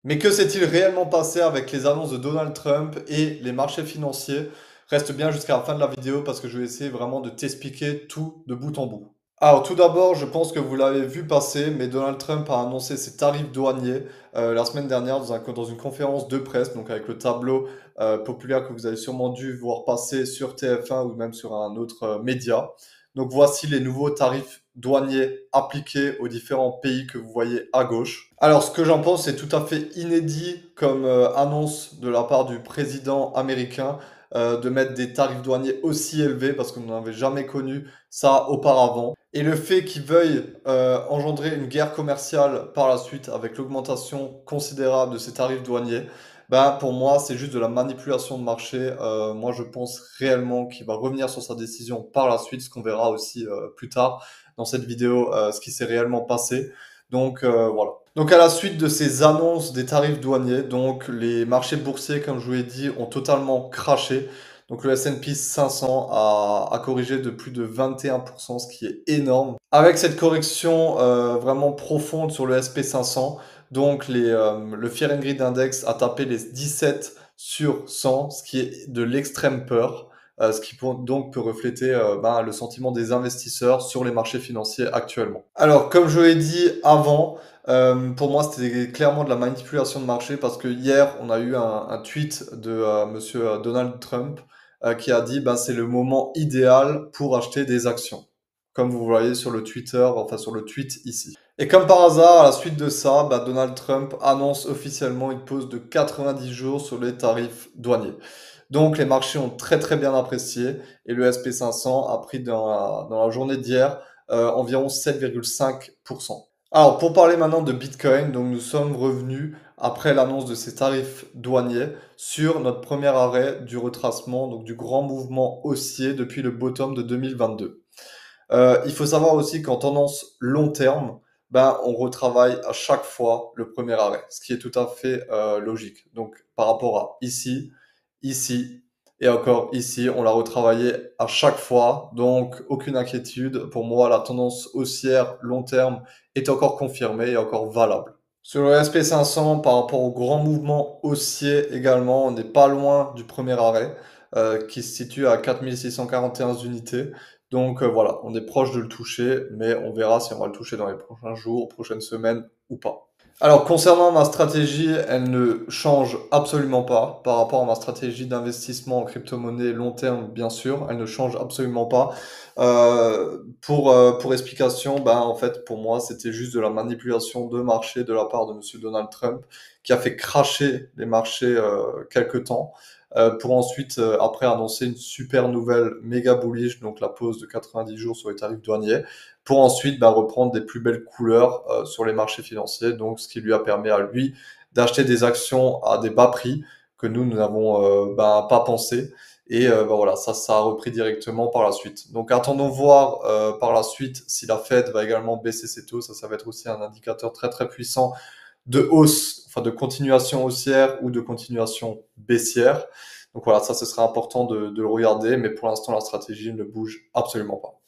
Mais que s'est-il réellement passé avec les annonces de Donald Trump et les marchés financiers? Reste bien jusqu'à la fin de la vidéo parce que je vais essayer vraiment de t'expliquer tout de bout en bout. Alors tout d'abord, je pense que vous l'avez vu passer, mais Donald Trump a annoncé ses tarifs douaniers la semaine dernière dans une conférence de presse, donc avec le tableau populaire que vous avez sûrement dû voir passer sur TF1 ou même sur un autre média. Donc voici les nouveaux tarifs douaniers appliqués aux différents pays que vous voyez à gauche. Alors ce que j'en pense, c'est tout à fait inédit comme annonce de la part du président américain de mettre des tarifs douaniers aussi élevés parce qu'on n'en avait jamais connu ça auparavant. Et le fait qu'ils veuillent engendrer une guerre commerciale par la suite avec l'augmentation considérable de ces tarifs douaniers, ben, pour moi, c'est juste de la manipulation de marché. Moi, je pense réellement qu'il va revenir sur sa décision par la suite, ce qu'on verra aussi plus tard dans cette vidéo, ce qui s'est réellement passé. Donc voilà. Donc à la suite de ces annonces des tarifs douaniers, donc les marchés boursiers, comme je vous l'ai dit, ont totalement craché. Donc le S&P 500 a corrigé de plus de 21%, ce qui est énorme. Avec cette correction vraiment profonde sur le SP 500, donc le Fear and Greed Index a tapé les 17 sur 100, ce qui est de l'extrême peur, ce qui donc peut refléter le sentiment des investisseurs sur les marchés financiers actuellement. Alors, comme je l'ai dit avant, pour moi, c'était clairement de la manipulation de marché parce que hier, on a eu un tweet de Monsieur Donald Trump qui a dit c'est le moment idéal pour acheter des actions, comme vous voyez sur le Twitter, enfin sur le tweet ici. Et comme par hasard, à la suite de ça, Donald Trump annonce officiellement une pause de 90 jours sur les tarifs douaniers. Donc les marchés ont très très bien apprécié et le SP 500 a pris dans la journée d'hier environ 7,5%. Alors pour parler maintenant de Bitcoin, donc nous sommes revenus après l'annonce de ces tarifs douaniers sur notre premier arrêt du retracement, donc du grand mouvement haussier depuis le bottom de 2022. Il faut savoir aussi qu'en tendance long terme, on retravaille à chaque fois le premier arrêt, ce qui est tout à fait logique. Donc par rapport à ici, ici et encore ici, on l'a retravaillé à chaque fois. Donc aucune inquiétude. Pour moi, la tendance haussière long terme est encore confirmée et encore valable. Sur le SP 500, par rapport au grand mouvement haussier également, on n'est pas loin du premier arrêt qui se situe à 4641 unités. Donc voilà, on est proche de le toucher, mais on verra si on va le toucher dans les prochains jours, prochaines semaines ou pas. Alors concernant ma stratégie, elle ne change absolument pas par rapport à ma stratégie d'investissement en crypto-monnaie long terme, bien sûr, elle ne change absolument pas. Pour explication, en fait, pour moi, c'était juste de la manipulation de marché de la part de Monsieur Donald Trump qui a fait crasher les marchés quelque temps pour ensuite, après, annoncer une super nouvelle méga bullish, donc la pause de 90 jours sur les tarifs douaniers, pour ensuite reprendre des plus belles couleurs sur les marchés financiers, donc ce qui lui a permis à lui d'acheter des actions à des bas prix que nous n'avons pas pensé. Et voilà, ça a repris directement par la suite. Donc attendons voir par la suite si la Fed va également baisser ses taux. Ça va être aussi un indicateur très très puissant de hausse, enfin de continuation haussière ou de continuation baissière. Donc voilà, ça ce sera important de le regarder, mais pour l'instant la stratégie ne bouge absolument pas.